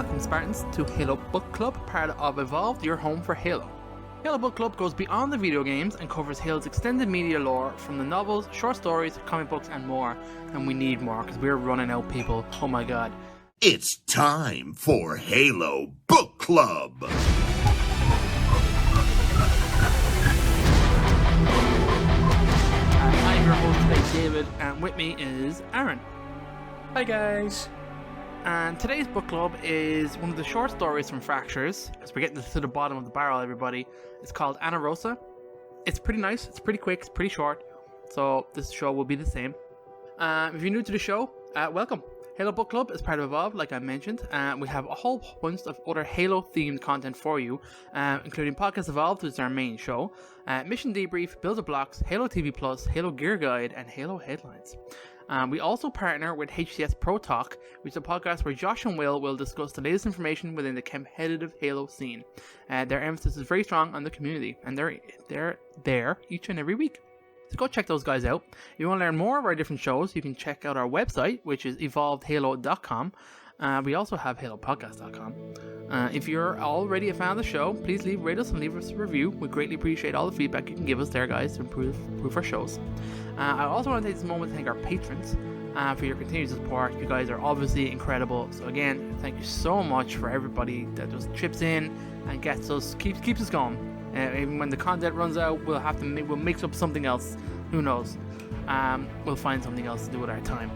Welcome, Spartans, to Halo Book Club, part of Evolved, your home for Halo. Halo Book Club goes beyond the video games and covers Halo's extended media lore from the novels, short stories, comic books, and more. And we need more, because we're running out, people. Oh my god. It's time for Halo Book Club! I'm your host today, David, and with me is Aaron. Hi guys. And today's book club is one of the short stories from Fractures, because we're getting to the bottom of the barrel, everybody. It's called Anarosa. It's pretty nice, it's pretty quick, it's pretty short, so this show will be the same. If you're new to the show, welcome. Halo Book Club is part of Evolve, like I mentioned, and we have a whole bunch of other Halo-themed content for you, including Podcast Evolved, which is our main show, Mission Debrief, Builder Blocks, Halo TV Plus, Halo Gear Guide, and Halo Headlines. We also partner with HCS Pro Talk, which is a podcast where Josh and Will discuss the latest information within the competitive Halo scene. Their emphasis is very strong on the community, and they're there each and every week. So go check those guys out. If you want to learn more of our different shows, you can check out our website, which is evolvedhalo.com. We also have halopodcast.com. If you're already a fan of the show, please rate us and leave us a review. We greatly appreciate all the feedback you can give us there, guys, to improve our shows. I also want to take this moment to thank our patrons for your continued support. You guys are obviously incredible. So again, thank you so much for everybody that just chips in and gets us, keeps us going. Even when the content runs out, we'll mix up something else. Who knows? We'll find something else to do with our time.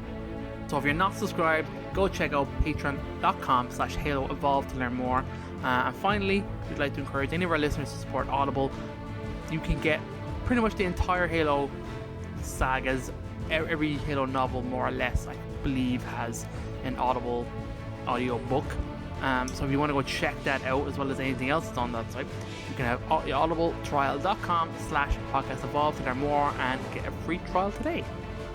So if you're not subscribed, go check out patreon.com/HaloEvolve to learn more. And finally, we'd like to encourage any of our listeners to support Audible. You can get pretty much the entire Halo sagas. Every Halo novel, more or less, I believe, has an Audible audio book. So if you want to go check that out, as well as anything else that's on that site, you can have audibletrial.com/podcastevolve to learn more and get a free trial today.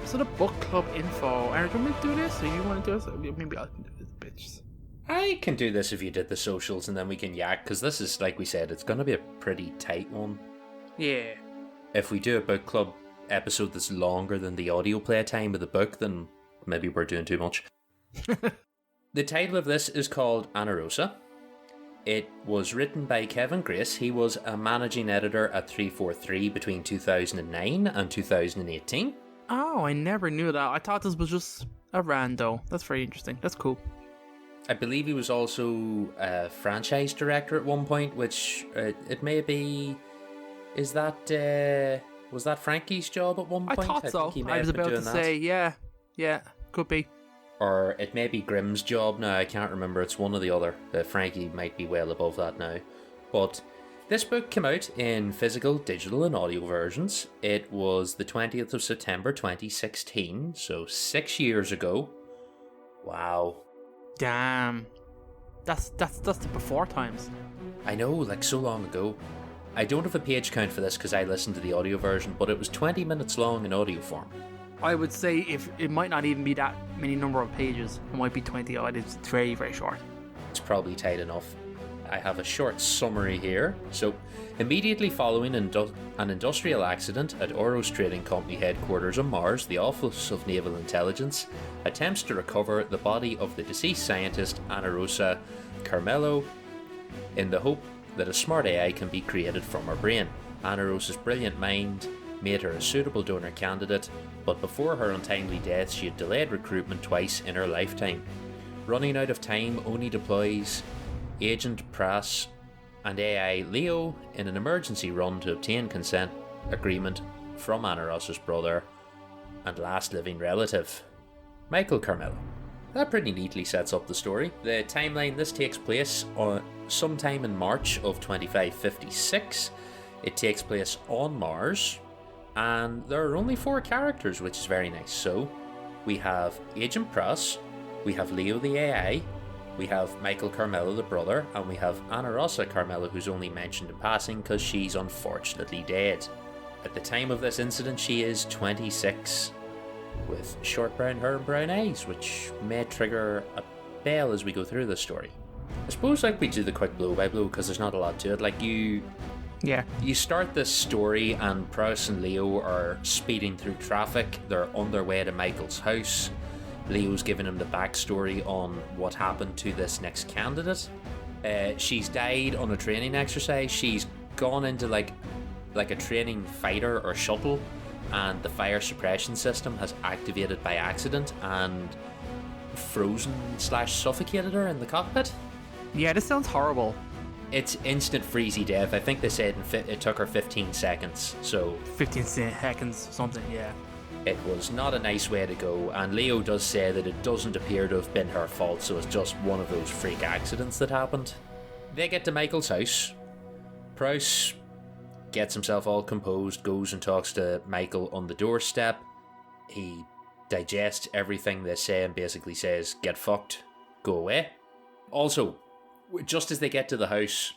So the book club info. Aaron, do you want me to do this? Or you want to do this? Maybe I can do this, bitch. I can do this if you did the socials and then we can yak, because this is, like we said, it's going to be a pretty tight one. Yeah. If we do a book club episode that's longer than the audio play time of the book, then maybe we're doing too much. The title of this is called Anarosa. It was written by Kevin Grace. He was a managing editor at 343 between 2009 and 2018. Oh, I never knew that. I thought this was just a rando. That's very interesting. That's cool. I believe he was also a franchise director at one point, which it may be... was that Frankie's job at one point? I thought so. I was about to say, yeah, could be. Or it may be Grimm's job now, I can't remember, it's one or the other. Frankie might be well above that now. But this book came out in physical, digital and audio versions. It was the 20th of September 2016, so 6 years ago. Wow. Damn. That's the before times. I know, like so long ago. I don't have a page count for this because I listened to the audio version, but it was 20 minutes long in audio form. I would say if it might not even be that many number of pages. It might be 20 odd. It's very, very short. It's probably tight enough. I have a short summary here. So, immediately following an industrial accident at Oros Trading Company headquarters on Mars, the Office of Naval Intelligence attempts to recover the body of the deceased scientist Anarosa Carmelo in the hope that a smart AI can be created from her brain. Anarosa's brilliant mind made her a suitable donor candidate, but before her untimely death she had delayed recruitment twice in her lifetime. Running out of time, ONI deploys Agent Prass and AI Leo in an emergency run to obtain consent agreement from Anarosa's brother and last living relative, Michael Carmelo. That pretty neatly sets up the story. The timeline: this takes place sometime in March of 2556. It takes place on Mars, and there are only 4 characters, which is very nice. So, we have Agent Prass, we have Leo the AI, we have Michael Carmelo the brother, and we have Anarosa Carmelo, who's only mentioned in passing because she's unfortunately dead. At the time of this incident, she is 26, with short brown hair and brown eyes, which may trigger a bell as we go through this story. I suppose we do the quick blow by blow because there's not a lot to it. You start this story and Prass and Leo are speeding through traffic. They're on their way to Michael's house. Leo's giving him the backstory on what happened to this next candidate. She's died on a training exercise. She's gone into like a training fighter or shuttle, and the fire suppression system has activated by accident and frozen/suffocated her in the cockpit. Yeah, this sounds horrible. It's instant freezy death. I think they said it took her 15 seconds, so 15 seconds, something, yeah. it was not a nice way to go, and Leo does say that it doesn't appear to have been her fault, so it's just one of those freak accidents that happened. They get to Michael's house. Prowse gets himself all composed, goes and talks to Michael on the doorstep. He digests everything they say and basically says, "Get fucked, go away." Also, just as they get to the house,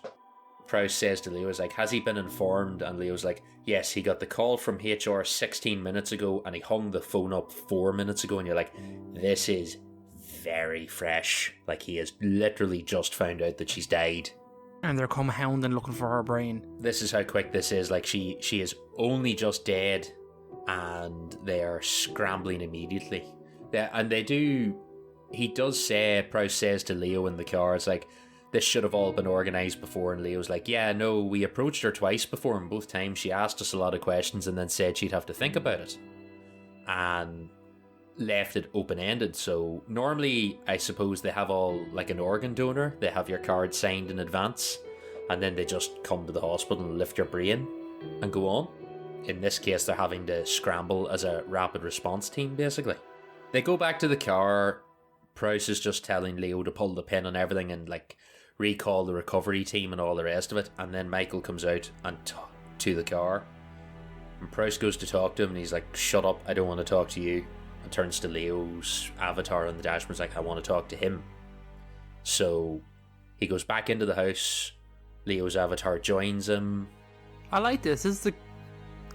Prowse says to Leo, has he been informed? And Leo's like, yes, he got the call from HR 16 minutes ago and he hung the phone up 4 minutes ago. And you're like, this is very fresh. Like, he has literally just found out that she's died. And they're come hounding looking for her brain. This is how quick this is. Like, she is only just dead and they are scrambling immediately. He does say, Prowse says to Leo in the car, it's like, this should have all been organised before. And Leo's like, yeah, no, we approached her twice before, and both times she asked us a lot of questions and then said she'd have to think about it. And left it open-ended. So normally, I suppose they have all, like an organ donor, they have your card signed in advance, and then they just come to the hospital and lift your brain and go on. In this case, they're having to scramble as a rapid response team, basically. They go back to the car. Prowse is just telling Leo to pull the pin on everything and, like, recall the recovery team and all the rest of it. And then Michael comes out and to the car. And Prowse goes to talk to him and he's like, shut up, I don't want to talk to you. And turns to Leo's avatar on the dashboard and is like, I want to talk to him. So he goes back into the house. Leo's avatar joins him. I like this. This is a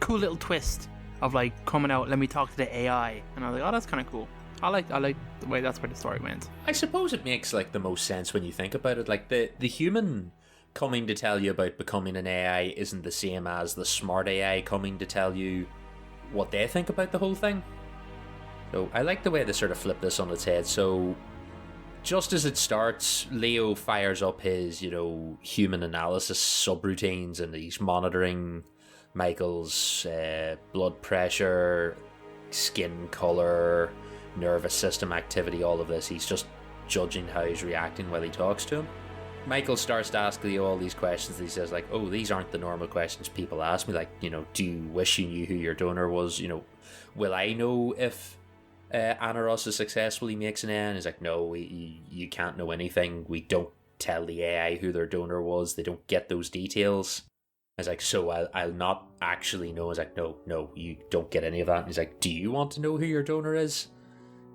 cool little twist of, like, coming out, let me talk to the AI. And I was like, oh, that's kind of cool. I like the way that's where the story went. I suppose it makes, like, the most sense when you think about it. Like, the human coming to tell you about becoming an AI isn't the same as the smart AI coming to tell you what they think about the whole thing. So I like the way they sort of flip this on its head. So just as it starts, Leo fires up his, human analysis subroutines, and he's monitoring Michael's blood pressure, skin color, nervous system activity, all of this. He's just judging how he's reacting while he talks to him. Michael starts to ask Leo all these questions. He says, like, oh, these aren't the normal questions people ask me. Like, do you wish you knew who your donor was? Will I know if Anarosa successfully makes an A? And he's like, no, you can't know anything. We don't tell the AI who their donor was. They don't get those details. I was like, so I'll not actually know. I was like, no, you don't get any of that. And he's like, do you want to know who your donor is?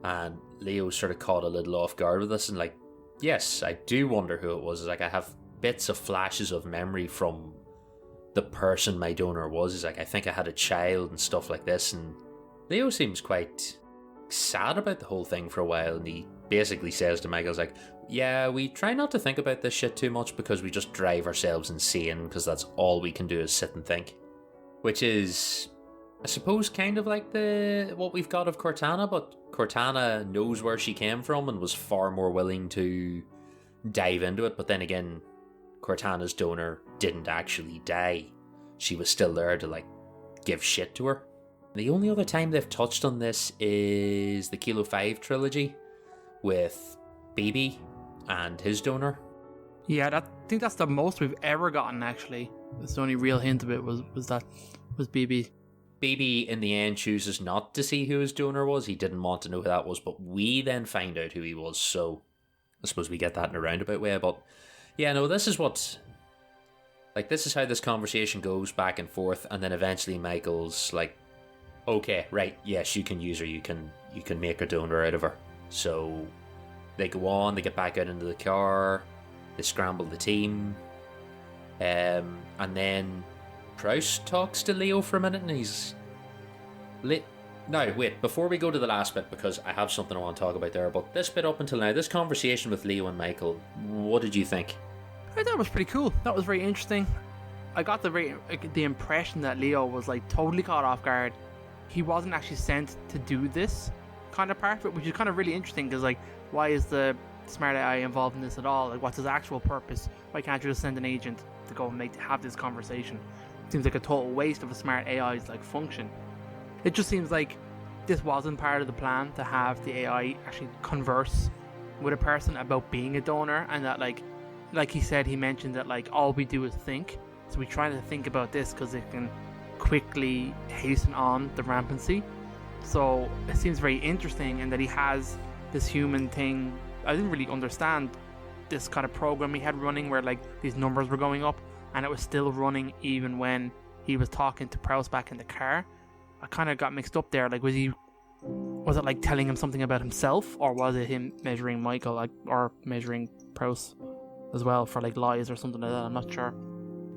And Leo sort of caught a little off guard with this and like, yes, I do wonder who it was. It's like, I have bits of flashes of memory from the person my donor was. He's like, I think I had a child and stuff like this. And Leo seems quite sad about the whole thing for a while. And he basically says to Michael, like, yeah, we try not to think about this shit too much because we just drive ourselves insane because that's all we can do is sit and think. Which is, I suppose, kind of like what we've got of Cortana, but Cortana knows where she came from and was far more willing to dive into it. But then again, Cortana's donor didn't actually die. She was still there to, like, give shit to her. The only other time they've touched on this is the Kilo 5 trilogy with BB and his donor. Yeah, I think that's the most we've ever gotten, actually. That's the only real hint of it was BB. BB in the end chooses not to see who his donor was. He didn't want to know who that was, but we then find out who he was, so I suppose we get that in a roundabout way. But yeah, no, this is how this conversation goes back and forth, and then eventually Michael's like, okay, right, yes, you can use her, you can make a donor out of her. So they go on, they get back out into the car, they scramble the team, and then Prowse talks to Leo for a minute, and he's now wait, before we go to the last bit, because I have something I want to talk about there, but this bit up until now, this conversation with Leo and Michael, what did you think? I thought it was pretty cool. That was very interesting. I got the impression that Leo was, like, totally caught off guard. He wasn't actually sent to do this, kind of part of it, which is kind of really interesting because, like, why is the smart AI involved in this at all? Like, what's his actual purpose? Why can't you just send an agent to go and have this conversation? It seems like a total waste of a smart AI's like function. It just seems like this wasn't part of the plan to have the AI actually converse with a person about being a donor, and that like he mentioned that like all we do is think. So we try to think about this because it can quickly hasten on the rampancy. So it seems very interesting, and that he has this human thing. I didn't really understand this kind of program he had running where like these numbers were going up, and it was still running even when he was talking to Prowse back in the car. I kind of got mixed up there. Like, was it like telling him something about himself, or was it him measuring Michael, like, or measuring Prowse as well for like lies or something like that? I'm not sure.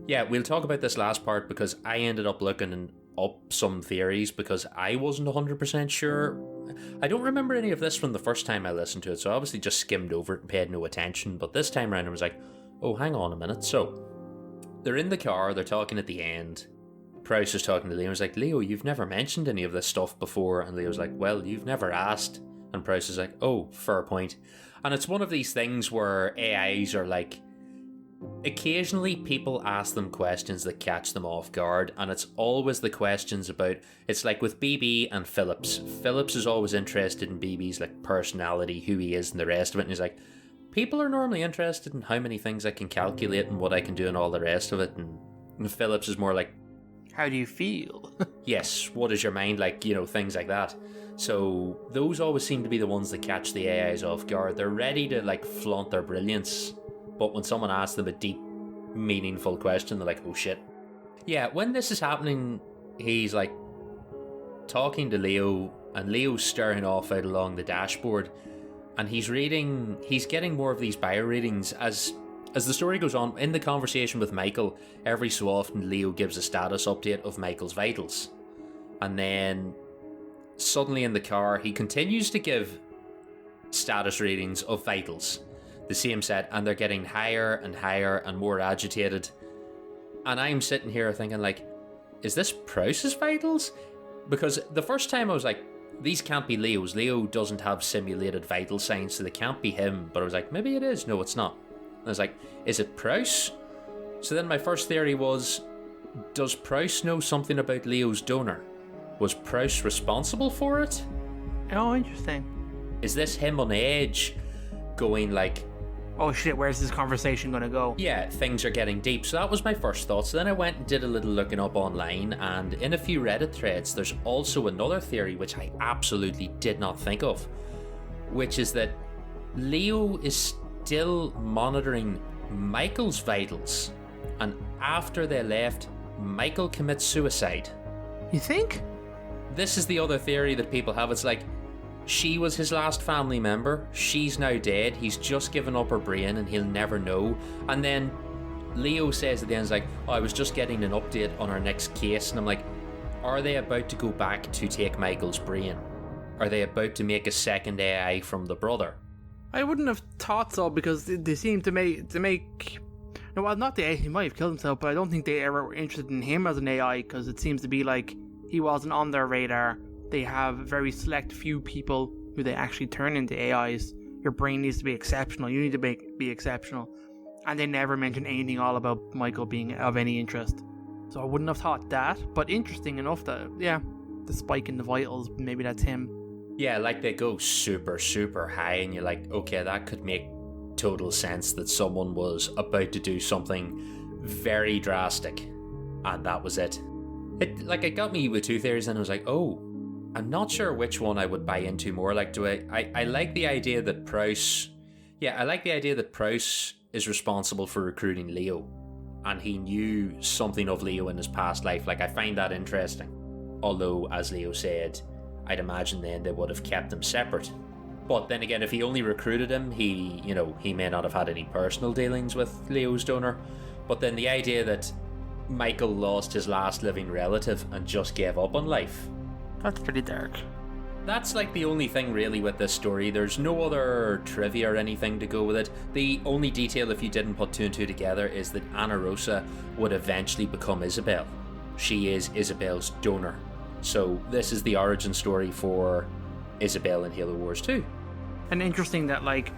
Yeah, we'll talk about this last part because I ended up looking up some theories because I wasn't 100% sure. I don't remember any of this from the first time I listened to it, so I obviously just skimmed over it and paid no attention. But this time around I was like, oh, hang on a minute. So they're in the car, they're talking at the end. Prowse is talking to Leo. He's like, Leo, you've never mentioned any of this stuff before. And Leo's like, well, you've never asked. And Prowse is like, oh, fair point. And it's one of these things where AIs are like, occasionally people ask them questions that catch them off guard, and it's always the questions about, it's like with BB and Phillips. Phillips is always interested in BB's like personality, who he is, and the rest of it. And he's like, people are normally interested in how many things I can calculate and what I can do and all the rest of it. And Phillips is more like, how do you feel? yes, what is your mind like, you know, things like that. So those always seem to be the ones that catch the AIs off guard. They're ready to like flaunt their brilliance, but when someone asks them a deep, meaningful question, they're like, oh shit. Yeah, when this is happening, he's like talking to Leo, and Leo's staring off out along the dashboard, and he's getting more of these bio readings as the story goes on. In the conversation with Michael, every so often Leo gives a status update of Michael's vitals, and then suddenly in the car he continues to give status readings of vitals, the same set, and they're getting higher and higher and more agitated. And I'm sitting here thinking, like, is this Prowse's vitals? Because the first time I was like, these can't be Leo's. Leo doesn't have simulated vital signs, so they can't be him. But I was like, maybe it is. No, it's not. And I was like, is it Prowse? So then my first theory was, does Prowse know something about Leo's donor? Was Prowse responsible for it? Oh, interesting. Is this him on edge, going like, oh shit, where's this conversation gonna go? Yeah, things are getting deep. So that was my first thought. So then I went and did a little looking up online, and in a few Reddit threads there's also another theory which I absolutely did not think of, which is that Leo is still monitoring Michael's vitals, and after they left, Michael commits suicide. You think? This is the other theory that people have. It's like, she was his last family member, she's now dead, he's just given up her brain and he'll never know. And then Leo says at the end, it's like, oh, I was just getting an update on our next case. And I'm like, are they about to go back to take Michael's brain? Are they about to make a second AI from the brother? I wouldn't have thought so, because they seem to make no, well, not the AI, he might have killed himself, but I don't think they ever were interested in him as an AI, because it seems to be like he wasn't on their radar. They have very select few people who they actually turn into AIs. Your brain needs to be exceptional. You need to be exceptional. And they never mention anything all about Michael being of any interest. So I wouldn't have thought that. But interesting enough that, yeah, the spike in the vitals, maybe that's him. Yeah, like they go super, super high, and you're like, okay, that could make total sense that someone was about to do something very drastic. And that was it. It got me with two theories, and I was like, oh, I'm not sure which one I would buy into more. Like, I like the idea that Prowse... Yeah, I like the idea that Prowse is responsible for recruiting Leo, and he knew something of Leo in his past life. Like, I find that interesting. Although, as Leo said, I'd imagine then they would have kept them separate. But then again, if he only recruited him, he may not have had any personal dealings with Leo's donor. But then the idea that Michael lost his last living relative and just gave up on life, that's pretty dark. That's like the only thing really with this story. There's no other trivia or anything to go with it. The only detail, if you didn't put two and two together, is that Anarosa would eventually become Isabel. She is Isabel's donor. So this is the origin story for Isabel in Halo Wars 2. And interesting that, like,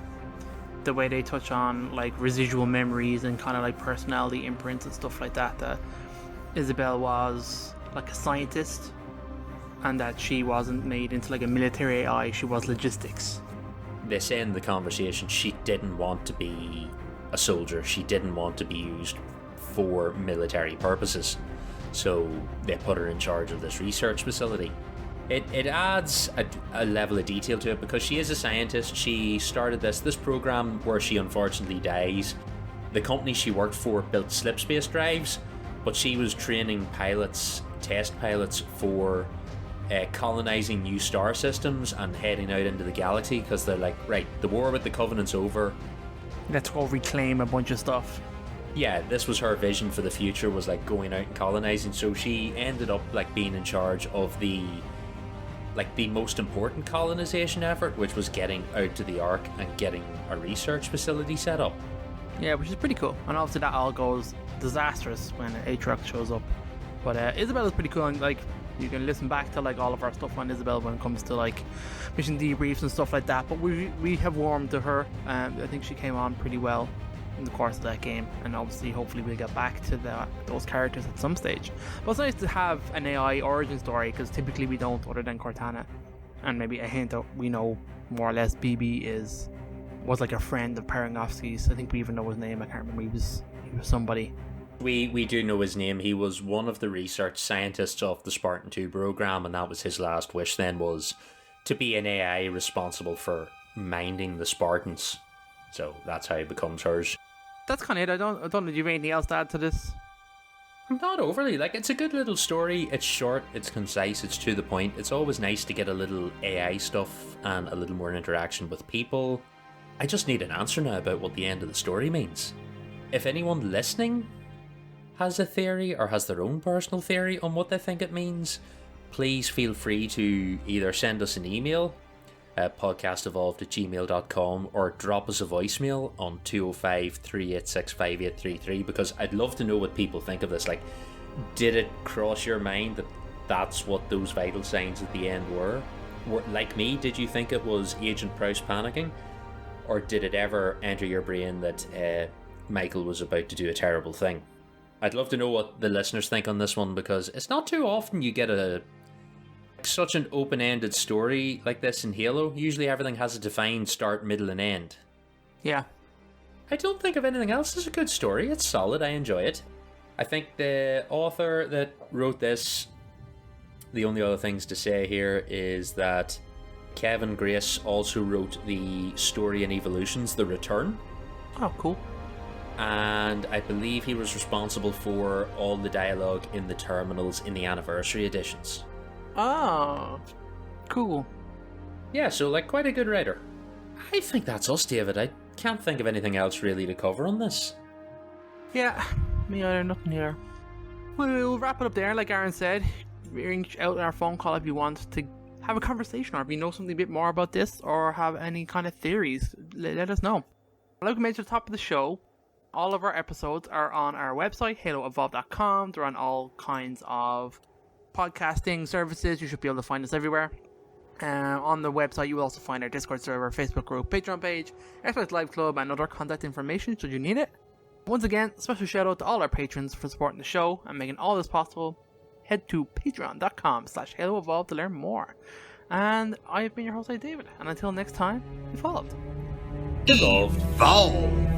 the way they touch on, like, residual memories and kind of, like, personality imprints and stuff like that, that Isabel was, like, a scientist, and that she wasn't made into, like, a military AI, she was logistics. They say in the conversation she didn't want to be a soldier, she didn't want to be used for military purposes, so they put her in charge of this research facility. It adds a level of detail to it because she is a scientist. She started this program where she unfortunately dies. The company she worked for built slipspace drives, but she was training test pilots for colonizing new star systems and heading out into the galaxy because they're like, right, the war with the Covenant's over. Let's go reclaim a bunch of stuff. Yeah, this was her vision for the future, was like going out and colonizing. So she ended up like being in charge of the most important colonization effort, which was getting out to the Ark and getting a research facility set up. Yeah, which is pretty cool. And obviously that all goes disastrous when Aatrox shows up. But Isabel is pretty cool, and like you can listen back to like all of our stuff on Isabel when it comes to like mission debriefs and stuff like that. But we have warmed to her. I think she came on pretty well in the course of that game, and obviously hopefully we'll get back to those characters at some stage. But it's nice to have an AI origin story, because typically we don't, other than Cortana, and maybe a hint that we know more or less BB was like a friend of Paranovsky's. I think we even know his name. I can't remember. He was somebody. We do know his name. He was one of the research scientists of the Spartan 2 program, and that was his last wish then, was to be an AI responsible for minding the Spartans. So that's how he becomes hers. That's kind of it. I don't know. Do you have anything else to add to this? Not overly. Like, it's a good little story. It's short, it's concise, it's to the point. It's always nice to get a little AI stuff and a little more interaction with people. I just need an answer now about what the end of the story means. If anyone listening has a theory or has their own personal theory on what they think it means, please feel free to either send us an email at podcastevolved@gmail.com or drop us a voicemail on 205-386-5833, because I'd love to know what people think of this. Like, did it cross your mind that that's what those vital signs at the end were? Like me, did you think it was Agent Prowse panicking? Or did it ever enter your brain that Michael was about to do a terrible thing? I'd love to know what the listeners think on this one, because it's not too often you get such an open-ended story like this in Halo. Usually everything has a defined start, middle, and end. Yeah. I don't think of anything else as a good story. It's solid. I enjoy it. I think the author that wrote this, the only other things to say here is that Kevin Grace also wrote the story in Evolutions, The Return. Oh, cool. And I believe he was responsible for all the dialogue in the terminals in the anniversary editions. Oh, cool. Yeah, so like quite a good writer. I think that's us, David. I can't think of anything else really to cover on this. Yeah, me either, nothing here. We'll wrap it up there, like Aaron said. Reach out our phone call if you want to have a conversation, or if you know something a bit more about this, or have any kind of theories, let us know. Like we mentioned at the top of the show, all of our episodes are on our website, haloevolved.com. They're on all kinds of podcasting services. You should be able to find us everywhere. On the website you will also find our Discord server, Facebook group, Patreon page, Xbox Live Club, and other contact information should you need it. Once again, special shout out to all our patrons for supporting the show and making all this possible. Head to patreon.com/haloevolved to learn more. And I've been your host, David, and until next time, evolved. Evolved. Evolve!